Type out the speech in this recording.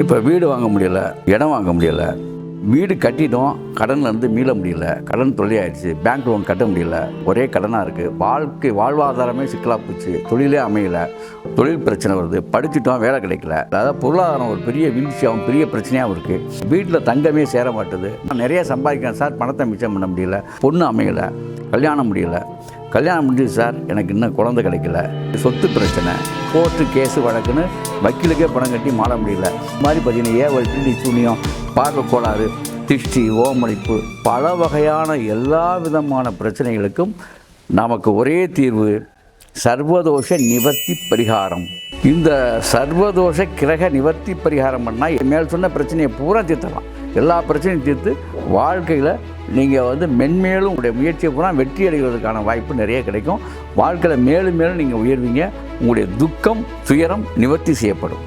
இப்போ வீடு வாங்க முடியலை, இடம் வாங்க முடியலை, வீடு கட்டிட்டோம், கடன்லேருந்து மீள முடியல, கடன் தொல்லையாயிடுச்சு, பேங்க் லோன் கட்ட முடியல, ஒரே கடனாக இருக்குது, வாழ்வாதாரமே சிக்கலாக போச்சு, தொழிலே அமையலை, தொழில் பிரச்சனை வருது, படிச்சுட்டோம் வேலை கிடைக்கல, அதாவது பொருளாதாரம் ஒரு பெரிய வீழ்ச்சியாகவும் பெரிய பிரச்சனையாகவும் இருக்குது, வீட்டில் தங்கமே சேர மாட்டுது, நிறைய சம்பாதிக்கிறேன் சார், பணத்தை மிச்சம் பண்ண முடியல, பொண்ணு அமையலை, கல்யாணம் முடியலை, கல்யாணம் முடிஞ்சது சார், எனக்கு இன்னும் குழந்தை கிடைக்கல, சொத்து பிரச்சனை, கோர்ட்டு கேஸு வழக்குன்னு வக்கீலுக்கே பணம் கட்டி மாற முடியல. இந்த மாதிரி பார்த்தீங்கன்னா ஏவல், பிடி, சூனியம், பார்வை கோளாறு, திருஷ்டி, ஓமளிப்பு, பல வகையான எல்லா விதமான பிரச்சனைகளுக்கும் நமக்கு ஒரே தீர்வு சர்வதோஷ நிவர்த்தி பரிகாரம். இந்த சர்வதோஷ கிரக நிவர்த்தி பரிகாரம் பண்ணால் மேல் சொன்ன பிரச்சனையை பூரா தீர்த்தலாம். எல்லா பிரச்சனையும் தீர்த்து வாழ்க்கையில் நீங்கள் மென்மேலும் உங்களுடைய முயற்சியை பூரா வெற்றி அடைவதற்கான வாய்ப்பு நிறைய கிடைக்கும். வாழ்க்கையில் மேலும் மேலும் நீங்கள் உயர்வீங்க. உங்களுடைய துக்கம், துயரம் நிவர்த்தி செய்யப்படும்.